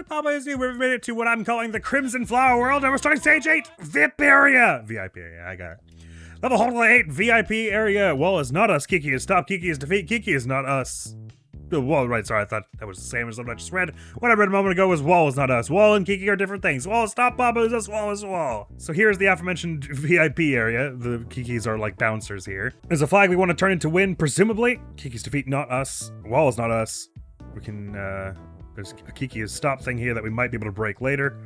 Baba is you. We've made it to what I'm calling the Crimson Flower World, and we're starting stage 8, VIP area. VIP area, I got it. Level Hopeful 8, VIP area. Wall is not us. Kiki is stop. Kiki is defeat. Kiki is not us. Wall, right, sorry, I thought that was the same as what I just read. What I read a moment ago was Wall is not us. Wall and Kiki are different things. Wall is stop, Baba is us, Wall is Wall. So here's the aforementioned VIP area. The Kikis are like bouncers here. There's a flag we want to turn into win, presumably. Kiki's defeat, not us. Wall is not us. We can, there's a Kiki is stop thing here that we might be able to break later.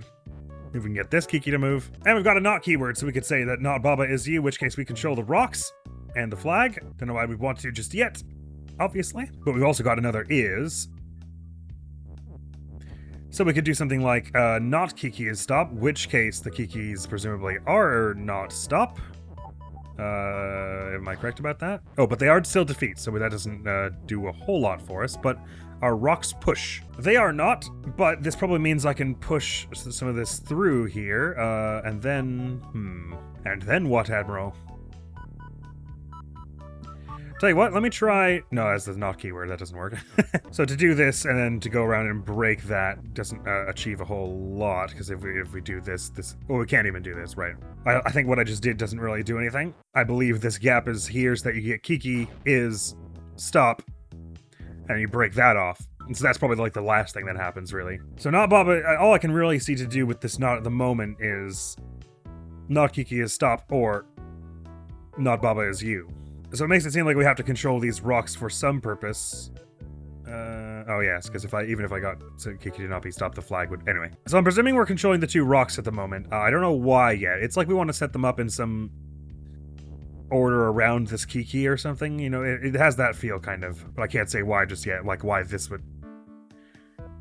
If we can get this Kiki to move. And we've got a not keyword, so we could say that not Baba is you, in which case we control the rocks and the flag. Don't know why we want to just yet, obviously. But we've also got another is. So we could do something like not Kiki is stop, which case the Kikis presumably are not stop. Am I correct about that? Oh, but they are still defeat, so that doesn't do a whole lot for us, but our rocks push. They are not, but this probably means I can push some of this through here, and then what, Admiral? Tell you what, let me try... No, that's the not keyword, that doesn't work. So to do this and then to go around and break that doesn't achieve a whole lot, because if we do this... Well, we can't even do this, right? I think what I just did doesn't really do anything. I believe this gap is here so that you get Kiki is stop, and you break that off. And so that's probably like the last thing that happens, really. So not Baba, all I can really see to do with this not at the moment is not Kiki is stop or not Baba is you. So it makes it seem like we have to control these rocks for some purpose. Oh yes, because even if I got so Kiki to not be stopped, the flag would... Anyway. So I'm presuming we're controlling the two rocks at the moment. I don't know why yet. It's like we want to set them up in some order around this Kiki or something. You know, it has that feel, kind of. But I can't say why just yet, like why this would...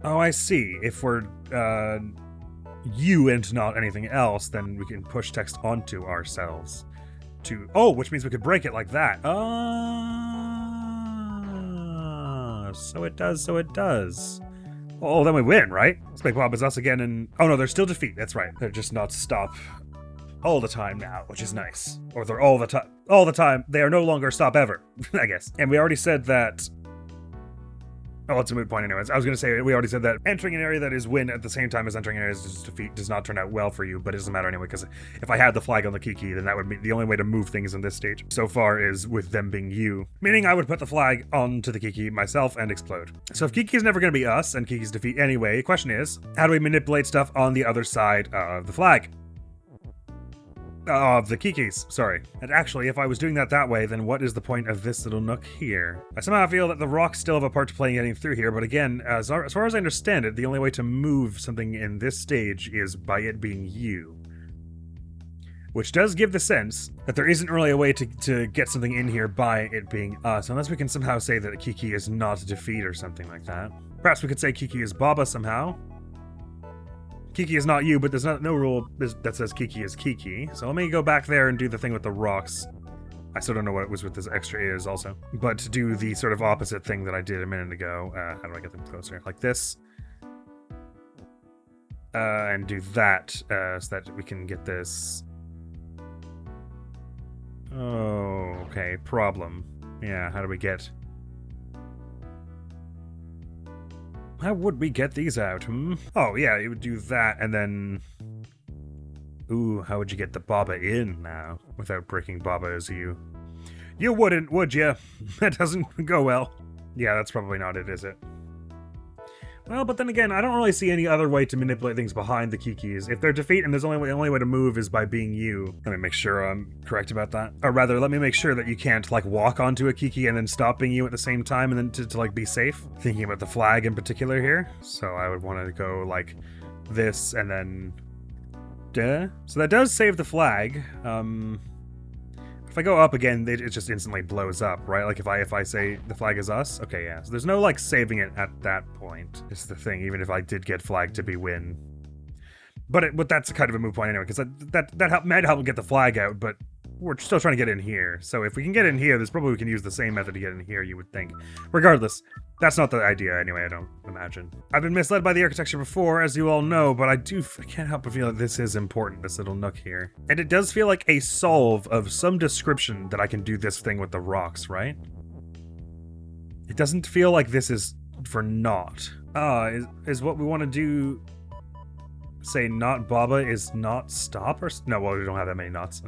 Oh, I see. If we're you and not anything else, then we can push text onto ourselves. Which means we could break it like that. So it does. Oh, then we win, right? Let's make Bob is us again and... Oh no, they're still defeat, that's right. They're just not stop all the time now, which is nice. Or they're all the time. They are no longer stop ever, I guess. And we already said that... Oh, it's a moot point anyways. I was going to say, we already said that entering an area that is win at the same time as entering an area as defeat does not turn out well for you, but it doesn't matter anyway, because if I had the flag on the Kiki, then that would be the only way to move things in this stage so far is with them being you. Meaning I would put the flag onto the Kiki myself and explode. So if Kiki is never going to be us, and Kiki's defeat anyway, the question is, how do we manipulate stuff on the other side of the flag? Of the Kikis, sorry. And actually, if I was doing that way, then what is the point of this little nook here? I somehow feel that the rocks still have a part to play in getting through here, but again, as far as I understand it, the only way to move something in this stage is by it being you. Which does give the sense that there isn't really a way to get something in here by it being us, unless we can somehow say that Kiki is not defeat or something like that. Perhaps we could say Kiki is Baba somehow. Kiki is not you, but there's no rule that says Kiki is Kiki. So let me go back there and do the thing with the rocks. I still don't know what it was with this extra is also. But to do the sort of opposite thing that I did a minute ago. How do I get them closer? Like this. And do that so that we can get this. Oh, okay. Problem. Yeah, how do we get... How would we get these out, Oh, yeah, you would do that, and then... Ooh, how would you get the Baba in now, without breaking Baba as you? You wouldn't, would you? That doesn't go well. Yeah, that's probably not it, is it? Well, but then again, I don't really see any other way to manipulate things behind the Kikis. If they're defeat and there's only way to move is by being you. Let me make sure I'm correct about that. Or rather, let me make sure that you can't, like, walk onto a Kiki and then stop being you at the same time and then to like, be safe. Thinking about the flag in particular here. So I would want to go, like, this and then... Duh. So that does save the flag. If I go up again, it just instantly blows up, right? Like if I say the flag is us, okay, yeah. So there's no like saving it at that point. It's the thing, even if I did get flag to be win. But that's kind of a moot point anyway, because that might help get the flag out, but we're still trying to get in here. So if we can get in here, there's probably we can use the same method to get in here, you would think. Regardless, that's not the idea anyway, I don't imagine. I've been misled by the architecture before, as you all know, but I can't help but feel that this is important, this little nook here. And it does feel like a solve of some description that I can do this thing with the rocks, right? It doesn't feel like this is for naught. Is what we want to do say not Baba is not stop or no? Well, we don't have that many knots.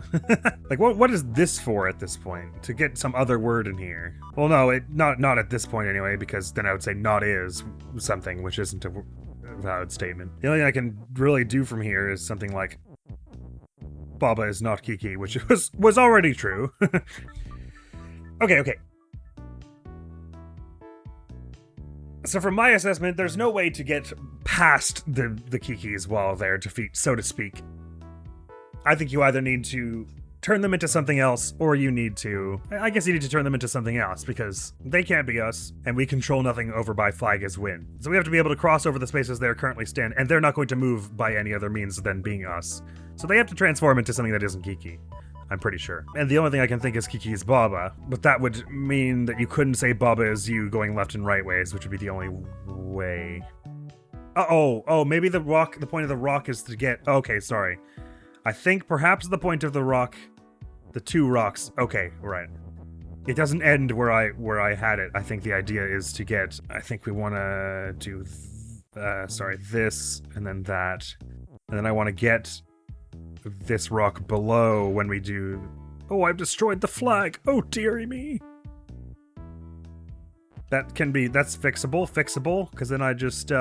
Like what is this for at this point? To get some other word in here? Well, no, not at this point anyway, because then I would say not is something, which isn't a valid statement. The only thing I can really do from here is something like Baba is not Kiki, which was already true. Okay. So from my assessment, there's no way to get past the Kikis while they're defeat, so to speak. I think you either need to turn them into something else, or you need to... I guess you need to turn them into something else, because they can't be us, and we control nothing over by flag as win. So we have to be able to cross over the spaces they currently stand, and they're not going to move by any other means than being us. So they have to transform into something that isn't Kiki. I'm pretty sure. And the only thing I can think is Kiki's Baba, but that would mean that you couldn't say Baba is you going left and right ways, which would be the only way. Maybe the point of the rock is to get... Okay, sorry. I think perhaps the point of the rock, the two rocks... Okay, right. It doesn't end where I had it. I think the idea is to get... I think we want to do... this, and then that. And then I want to get... this rock below when we do... Oh, I've destroyed the flag! Oh, dearie me! That's fixable, because then I just,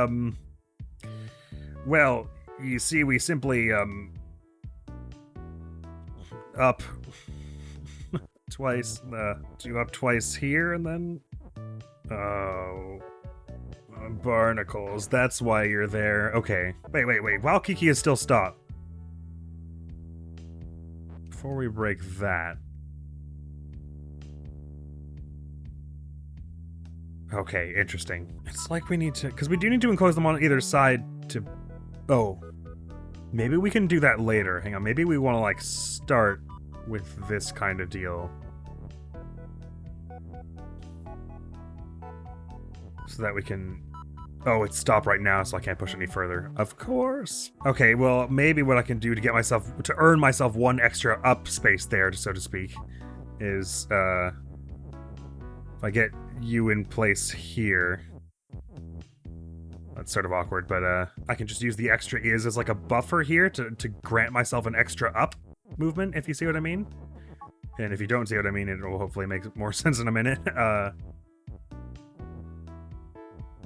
well, you see, we simply, up twice, do up twice here, and then... Oh... barnacles, that's why you're there. Okay. Wait, while Kiki is still stopped. Before we break that... Okay, interesting. It's like we need to... Because we do need to enclose them on either side to... Oh. Maybe we can do that later. Hang on, maybe we want to, like, start with this kind of deal. So that we can... Oh, it's stopped right now, so I can't push any further. Of course. Okay, well, maybe what I can do to earn myself one extra up space there, so to speak, is, if I get you in place here. That's sort of awkward, but, I can just use the extra is as like a buffer here to grant myself an extra up movement, if you see what I mean. And if you don't see what I mean, it will hopefully make more sense in a minute.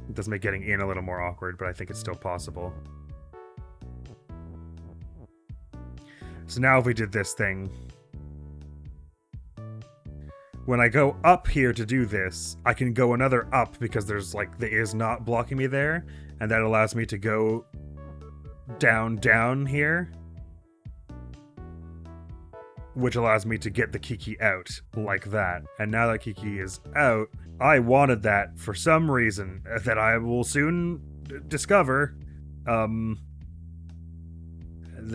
It does make getting in a little more awkward, but I think it's still possible. So now if we did this thing... When I go up here to do this, I can go another up because there's, like, the is not blocking me there, and that allows me to go down here. Which allows me to get the Kiki out, like that. And now that Kiki is out, I wanted that for some reason that I will soon discover. Then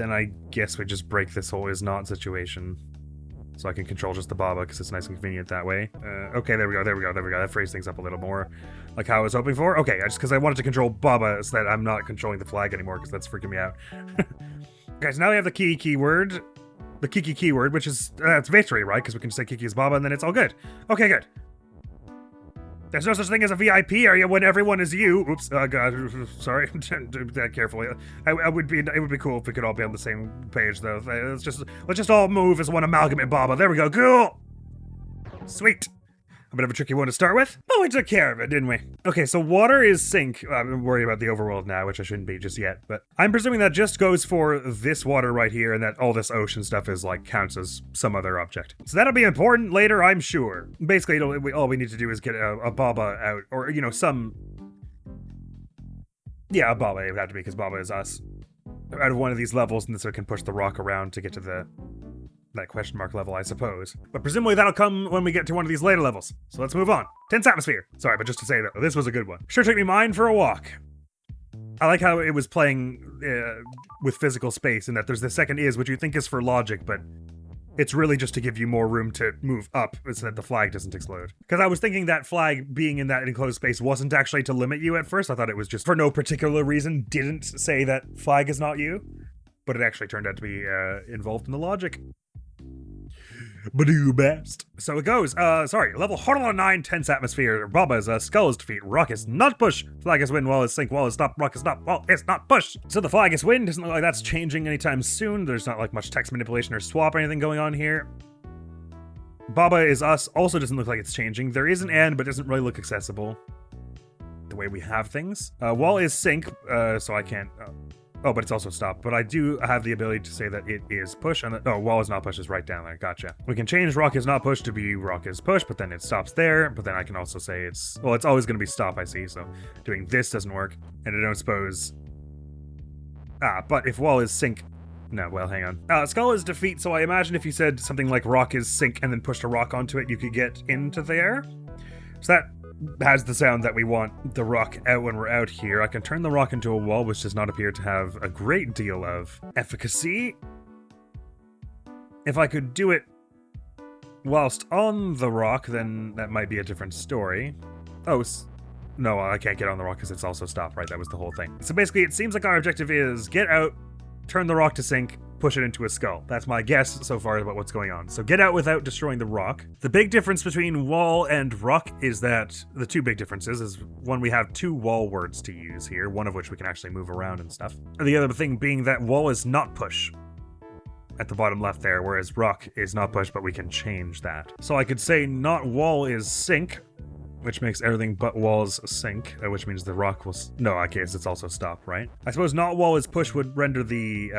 I guess we just break this whole is not situation. So I can control just the Baba, because it's nice and convenient that way. Okay, there we go. That phrased things up a little more like how I was hoping for. Okay, just because I wanted to control Baba so that I'm not controlling the flag anymore, because that's freaking me out. Okay, so now we have the Kiki keyword. The Kiki keyword, which is, it's victory, right? Because we can just say Kiki is Baba and then it's all good. Okay, good. There's no such thing as a VIP area when everyone is you. Oops, God, sorry. Do that carefully. It would be cool if we could all be on the same page, though. Let's just all move as one amalgamate Baba. There we go, cool! Sweet. A bit of a tricky one to start with. Oh, we took care of it, didn't we? Okay, so water is sink. I'm worried about the overworld now, which I shouldn't be just yet, but I'm presuming that just goes for this water right here, and that all this ocean stuff is, like, counts as some other object. So that'll be important later, I'm sure. Basically, all we need to do is get a Baba out, or, you know, some... Yeah, a Baba, it would have to be, because Baba is us. Out of one of these levels, and so it can push the rock around to get to that question mark level, I suppose. But presumably that'll come when we get to one of these later levels. So let's move on. Tense atmosphere. Sorry, but just to say that this was a good one. Sure took me mine for a walk. I like how it was playing with physical space, and that there's the second is, which you think is for logic, but it's really just to give you more room to move up so that the flag doesn't explode. Because I was thinking that flag being in that enclosed space wasn't actually to limit you at first. I thought it was just for no particular reason didn't say that flag is not you. But it actually turned out to be involved in the logic. Badoo best. So it goes, level Horror 9, tense atmosphere. Baba is skull is defeat, rock is not push. Flag is win, wall is sink, wall is stop, rock is stop, wall is not push. So the flag is win, doesn't look like that's changing anytime soon. There's not like much text manipulation or swap or anything going on here. Baba is us, also doesn't look like it's changing. There is an and, but doesn't really look accessible the way we have things. Wall is sink, so I can't... Oh, but it's also stop. But I do have the ability to say that it is push. And wall is not push is right down there. Gotcha. We can change rock is not push to be rock is push, but then it stops there. But then I can also say it's always going to be stop, I see. So doing this doesn't work. And I don't suppose... but if wall is sink... No, well, hang on. Skull is defeat, so I imagine if you said something like rock is sink and then pushed a rock onto it, you could get into there. So that has the sound that we want the rock out when we're out here. I can turn the rock into a wall, which does not appear to have a great deal of efficacy. If I could do it whilst on the rock, then that might be a different story. Oh, no, I can't get on the rock because it's also stop, right? That was the whole thing. So basically, it seems like our objective is get out, turn the rock to sink, push it into a skull. That's my guess so far about what's going on. So get out without destroying the rock. The big difference between wall and rock is that the two big differences is one, we have two wall words to use here, one of which we can actually move around and stuff. And the other thing being that wall is not push at the bottom left there, whereas rock is not push, but we can change that. So I could say not wall is sink, which makes everything but walls sink, which means the rock will... No, I guess it's also stop, right? I suppose not wall is push would render the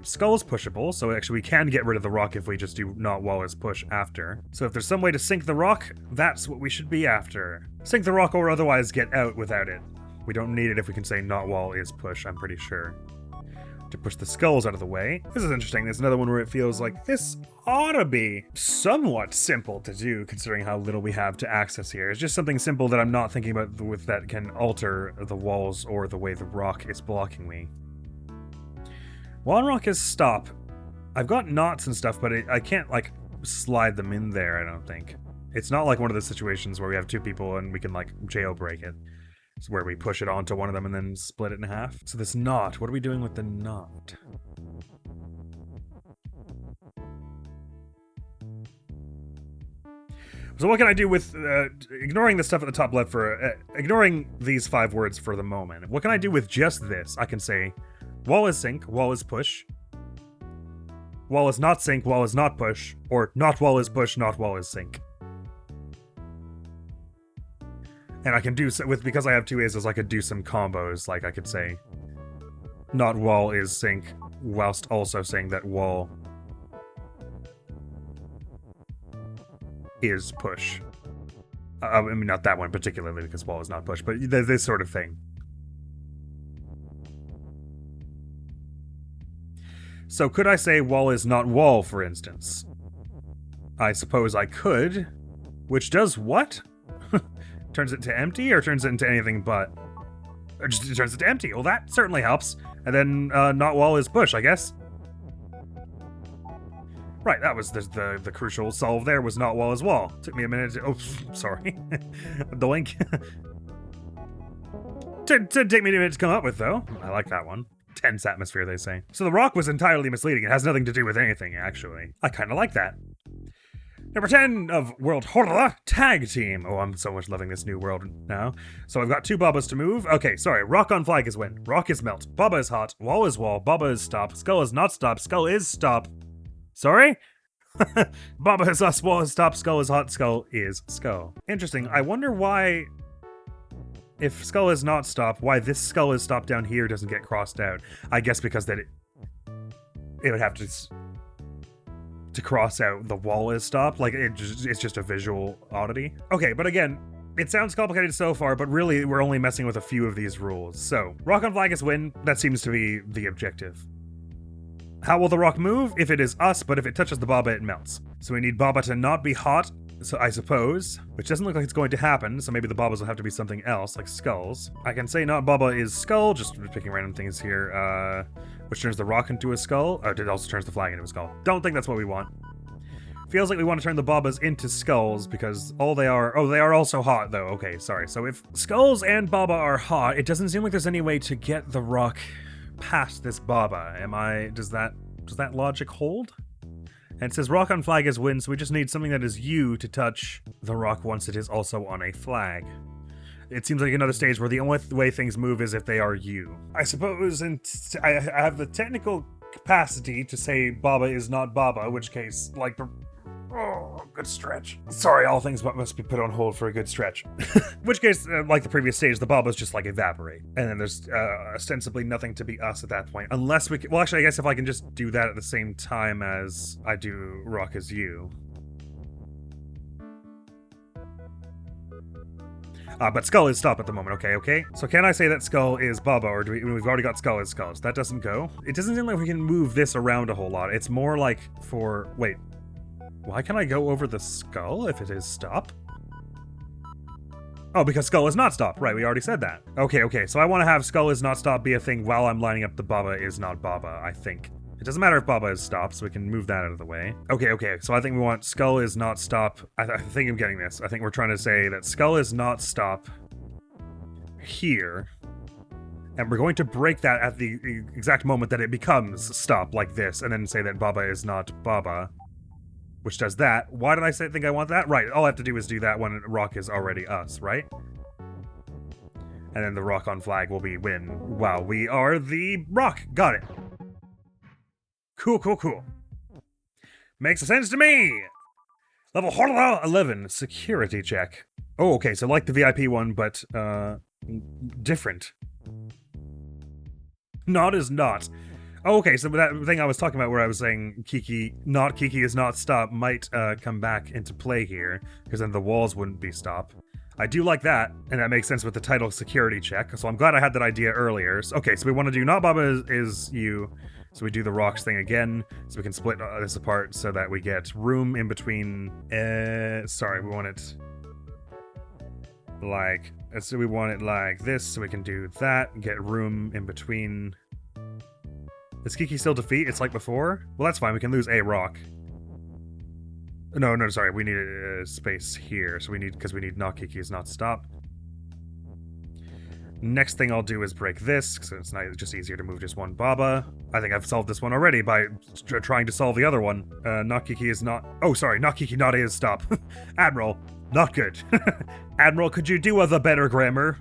skulls pushable, so actually we can get rid of the rock if we just do not wall is push after. So if there's some way to sink the rock, that's what we should be after. Sink the rock or otherwise get out without it. We don't need it if we can say not wall is push, I'm pretty sure. To push the skulls out of the way. This is interesting. There's another one where it feels like this ought to be somewhat simple to do, considering how little we have to access here. It's just something simple that I'm not thinking about with that can alter the walls or the way the rock is blocking me. Wall and rock is stop. I've got knots and stuff, but I can't, like, slide them in there, I don't think. It's not like one of those situations where we have two people and we can, like, jailbreak it. It's where we push it onto one of them and then split it in half. So this knot, what are we doing with the knot? So what can I do with, ignoring the stuff at the top left for, ignoring these 5 words for the moment. What can I do with just this? I can say, wall is sink, wall is push. Wall is not sink, wall is not push. Or not wall is push, not wall is sink. And I can do, because I have 2 A's, I could do some combos, like I could say, not wall is sink, whilst also saying that wall is push. I mean, not that one particularly, because wall is not push, but this sort of thing. So could I say wall is not wall, for instance? I suppose I could, which does what? Turns it to empty, or turns it into anything but? Or just turns it to empty. Well, that certainly helps. And then not wall is push, I guess. Right, that was the crucial solve there, was not wall is wall. Took me a minute to... Oh, sorry. Doink. to take me a minute to come up with, though. I like that one. Tense atmosphere, they say. So the rock was entirely misleading. It has nothing to do with anything, actually. I kind of like that. Number 10 of World Horror Tag Team. Oh, I'm so much loving this new world now. So I've got 2 Babas to move. Okay, sorry. Rock on flag is win. Rock is melt. Baba is hot. Wall is wall. Baba is stop. Skull is not stop. Skull is stop. Sorry? Baba is us. Wall is stop. Skull is hot. Skull is skull. Interesting. I wonder why... If skull is not stop, why this skull is stop down here doesn't get crossed out. I guess because that it would have to cross out the wall is stop. Like, it's just a visual oddity. Okay, but again, it sounds complicated so far, but really we're only messing with a few of these rules. So, rock on flag is win. That seems to be the objective. How will the rock move? If it is us, but if it touches the Baba, it melts. So we need Baba to not be hot, so I suppose, which doesn't look like it's going to happen, so maybe the Babas will have to be something else, like skulls. I can say not Baba is skull, just picking random things here, which turns the rock into a skull. Oh, it also turns the flag into a skull. Don't think that's what we want. Feels like we want to turn the Babas into skulls, because all they are... Oh, they are also hot, though. Okay, sorry. So if skulls and Baba are hot, it doesn't seem like there's any way to get the rock past this Baba. Does that logic hold? And it says rock on flag is win, so we just need something that is U to touch the rock once it is also on a flag. It seems like another stage where the only way things move is if they are U. I suppose I have the technical capacity to say Baba is not Baba, in which case, like, oh, good stretch. Sorry, all things must be put on hold for a good stretch. In which case, like the previous stage, the Babas just, like, evaporate. And then there's ostensibly nothing to be us at that point. Unless we can, well, actually, I guess if I can just do that at the same time as I do Rock as You. But Skull is stop at the moment, okay? So can I say that Skull is Baba, or we've already got Skull as Skulls? That doesn't go. It doesn't seem like we can move this around a whole lot. It's more like for, wait. Why can I go over the Skull if it is stop? Oh, because Skull is not stop. Right, we already said that. Okay. So I want to have Skull is not stop be a thing while I'm lining up the Baba is not Baba, I think. It doesn't matter if Baba is stop, so we can move that out of the way. Okay. So I think we want Skull is not stop. I think I'm getting this. I think we're trying to say that Skull is not stop here. And we're going to break that at the exact moment that it becomes stop, like this, and then say that Baba is not Baba. Which does that. Why did I think I want that? Right, all I have to do is do that when rock is already us, right? And then the rock on flag will be win. Wow, we are the rock. Got it. Cool. Makes sense to me. Level 11, security check. Oh, okay, so like the VIP one, but different. Not is not. Oh, okay, so that thing I was talking about where I was saying Kiki is not stop might come back into play here, because then the walls wouldn't be stop. I do like that, and that makes sense with the title security check, so I'm glad I had that idea earlier. Okay, so we want to do not Baba is you, so we do the rocks thing again, so we can split this apart so that we get room in between, we want it like, so we want it like this, so we can do that, get room in between. Does Kiki still defeat? It's like before? Well, that's fine. We can lose a rock. No, sorry. We need a space here. So because we need not Kiki is not stop. Next thing I'll do is break this, because it's just easier to move just one Baba. I think I've solved this one already by trying to solve the other one. Not Kiki is not... Oh, sorry. Not Kiki not is stop. Admiral. Not good. Admiral, could you do other better grammar?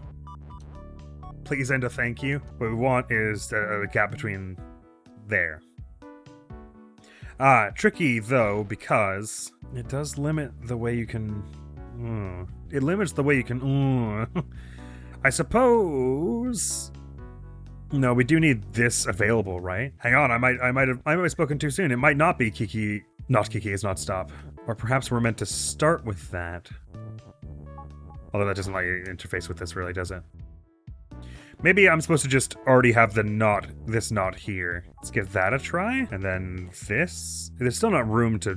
Please and a thank you. What we want is the gap between... there. Tricky though, because it does limit the way you can... It limits the way you can... I suppose... No, we do need this available, right? Hang on, I might have spoken too soon. It might not be Kiki... Not Kiki is not stop. Or perhaps we're meant to start with that. Although that doesn't like interface with this really, does it? Maybe I'm supposed to just already have this knot here. Let's give that a try. And then this. There's still not room to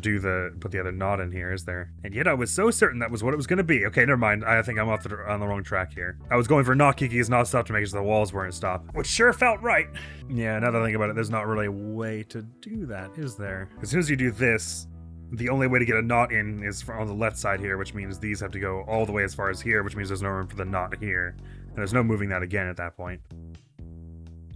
put the other knot in here, is there? And yet I was so certain that was what it was going to be. Okay, never mind. I think I'm on the wrong track here. I was going for not Kiki is not stop to make sure the walls weren't stop. Which sure felt right. Yeah, now that I think about it, there's not really a way to do that, is there? As soon as you do this, the only way to get a knot in is on the left side here, which means these have to go all the way as far as here, which means there's no room for the knot here. And there's no moving that again at that point.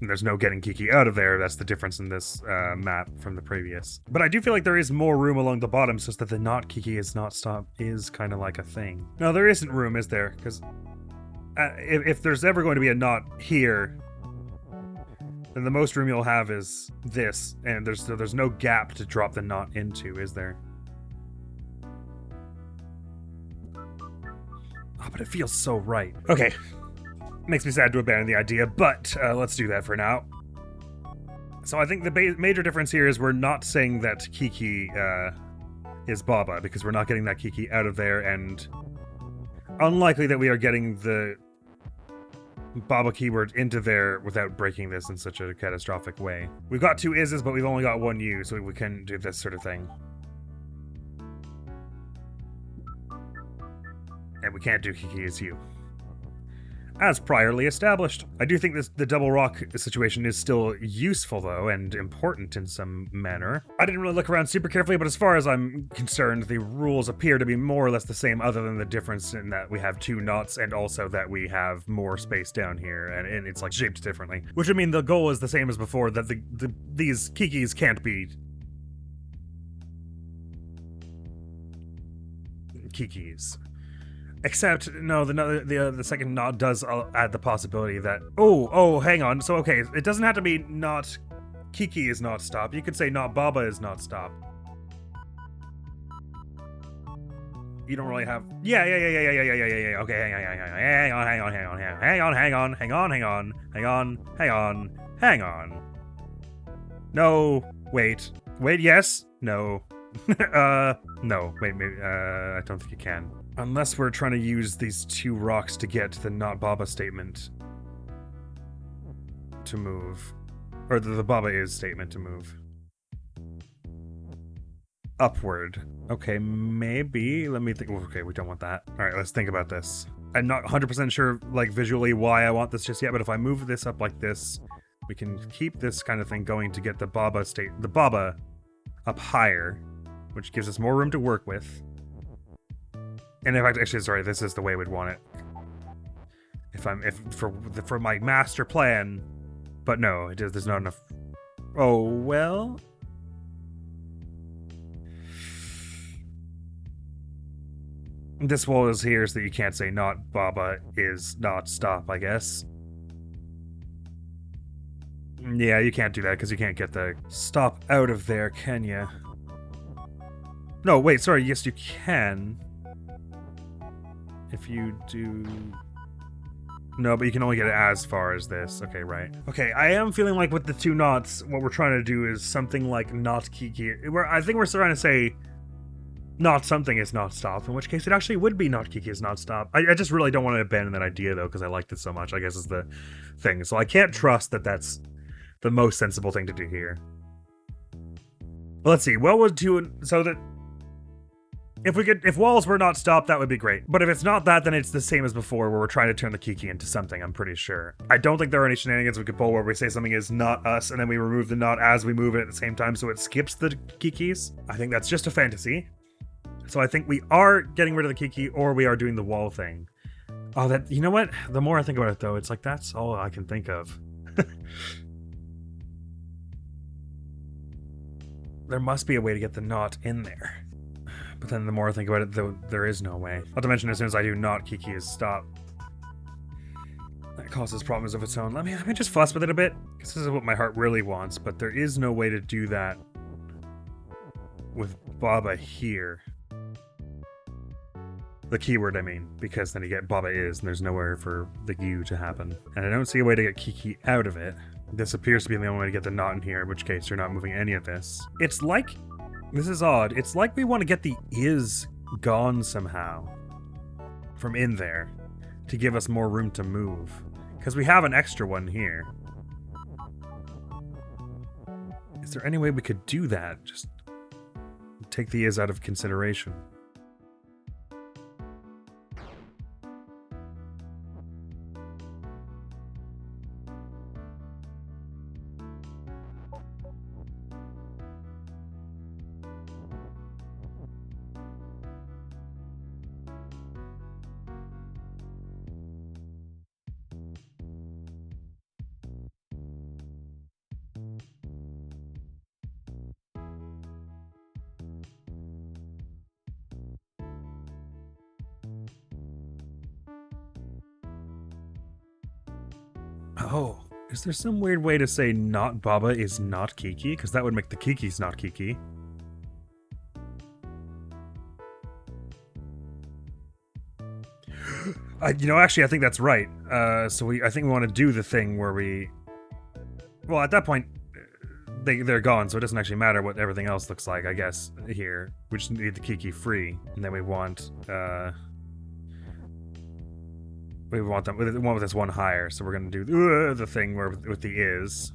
And there's no getting Kiki out of there. That's the difference in this map from the previous. But I do feel like there is more room along the bottom, so that the not Kiki is not stop is kind of like a thing. No, there isn't room, is there? Because if there's ever going to be a knot here, then the most room you'll have is this, and there's no gap to drop the knot into, is there? Oh, but it feels so right. Okay. Makes me sad to abandon the idea, but let's do that for now. So I think the major difference here is we're not saying that Kiki is Baba, because we're not getting that Kiki out of there, and unlikely that we are getting the Baba keyword into there without breaking this in such a catastrophic way. We've got two is's, but we've only got one u, so we can do this sort of thing. And we can't do Kiki is you. As priorly established. I do think the double rock situation is still useful, though, and important in some manner. I didn't really look around super carefully, but as far as I'm concerned, the rules appear to be more or less the same, other than the difference in that we have two knots, and also that we have more space down here, and it's like shaped differently. Which would mean the goal is the same as before, that these Kikis can't be Kikis. Except, no, the second not does add the possibility that... Oh, hang on. So, okay, it doesn't have to be not Kiki is not stop. You could say not Baba is not stop. You don't really have... Yeah. Okay, hang on. No, wait, yes, no. No, wait, maybe, I don't think you can. Unless we're trying to use these two rocks to get the not Baba statement to move. Or the Baba is statement to move. Upward. Okay, maybe. Let me think. Okay, we don't want that. Alright, let's think about this. I'm not 100% sure, like, visually why I want this just yet, but if I move this up like this, we can keep this kind of thing going to get the Baba up higher, which gives us more room to work with. And in fact, actually, sorry, this is the way we'd want it. For my master plan, but no, there's not enough. Oh, well. This wall is here so that you can't say not Baba is not stop, I guess. Yeah, you can't do that because you can't get the stop out of there, can you? No, wait, sorry, yes you can. If you do... No, but you can only get it as far as this. Okay, right. Okay, I am feeling like with the two knots, what we're trying to do is something like not Kiki. I think we're trying to say not something is not stop, in which case it actually would be not Kiki is not stop. I just really don't want to abandon that idea, though, because I liked it so much, I guess is the thing. So I can't trust that that's the most sensible thing to do here. Well, let's see. What would do so that if walls were not stopped, that would be great. But if it's not that, then it's the same as before, where we're trying to turn the Kiki into something, I'm pretty sure. I don't think there are any shenanigans we could pull where we say something is not us, and then we remove the not as we move it at the same time, so it skips the Kikis. I think that's just a fantasy. So I think we are getting rid of the Kiki, or we are doing the wall thing. Oh, that, you know what? The more I think about it, though, it's like, that's all I can think of. There must be a way to get the not in there. But then the more I think about it, though, there is no way. Not to mention, as soon as I do not, Kiki is stop. That causes problems of its own. Let me just fuss with it a bit, because this is what my heart really wants, but there is no way to do that with Baba here. The keyword, I mean, because then you get Baba is, and there's nowhere for the U to happen. And I don't see a way to get Kiki out of it. This appears to be the only way to get the not in here, in which case you're not moving any of this. It's like... This is odd. It's like we want to get the is gone somehow from in there to give us more room to move. Because we have an extra one here. Is there any way we could do that? Just take the is out of consideration. Oh, is there some weird way to say not Baba is not Kiki? Because that would make the Kikis not Kiki. Actually, I think that's right. I think we want to do the thing where we... Well, at that point, they're gone, so it doesn't actually matter what everything else looks like, I guess, here. We just need the Kiki free. And then we want with this one higher, so we're gonna do the thing where with the is,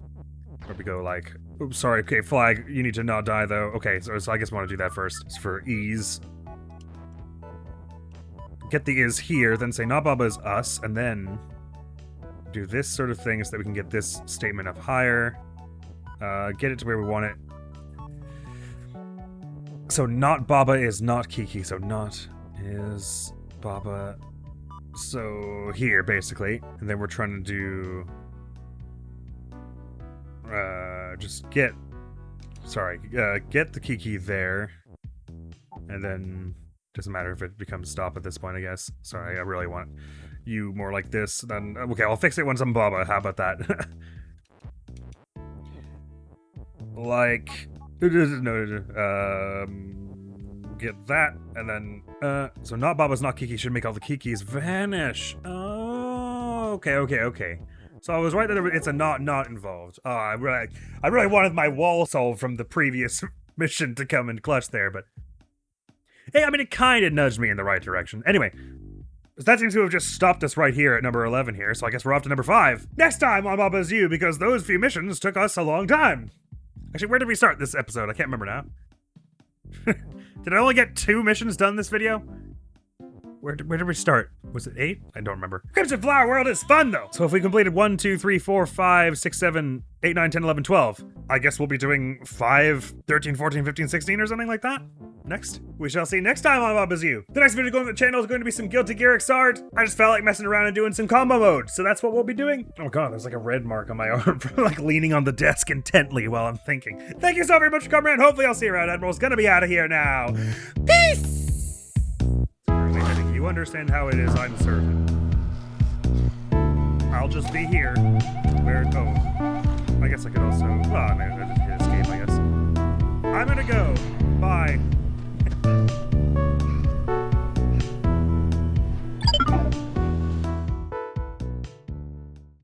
where we go like, oops, sorry, okay, flag, you need to not die though. Okay, so I guess we want to do that first. It's for ease. Get the is here, then say not Baba is us, and then do this sort of thing so that we can get this statement up higher. Get it to where we want it. So not Baba is not Kiki, so not is Baba. So here, basically, and then we're trying to do, just get the Kiki there, and then Doesn't matter if it becomes stop at this point, I guess. Sorry, I really want you more like this. Then okay, I'll fix it once I'm Baba. How about that? Like, no, get that, and then, so not Baba's not Kiki should make all the Kikis vanish. Oh, okay. So I was right that it's a not involved. Oh, I really wanted my wall solved from the previous mission to come in clutch there, but hey, I mean, it kind of nudged me in the right direction. Anyway, that seems to have just stopped us right here at number 11 here, so I guess we're off to number 5. Next time on Baba's You, because those few missions took us a long time. Actually, where did we start this episode? I can't remember now. Did I only get 2 missions done this video? Where did we start? Was it 8? I don't remember. Crimson Flower World is fun, though! So if we completed 1, 2, 3, 4, 5, 6, 7, 8, 9, 10, 11, 12, I guess we'll be doing 5, 13, 14, 15, 16 or something like that? Next. We shall see next time on Baba's You. The next video going to the channel is going to be some Guilty Gear Xrd. I just felt like messing around and doing some combo mode, so that's what we'll be doing. Oh god, there's like a red mark on my arm from like leaning on the desk intently while I'm thinking. Thank you so very much for coming around. Hopefully I'll see you around. Admiral's gonna be out of here now. Peace! You understand how it is I'm serving. I'll just be here. Where? Oh, I guess I could also. Well, I mean, I just hit escape, I guess. I'm gonna go. Bye.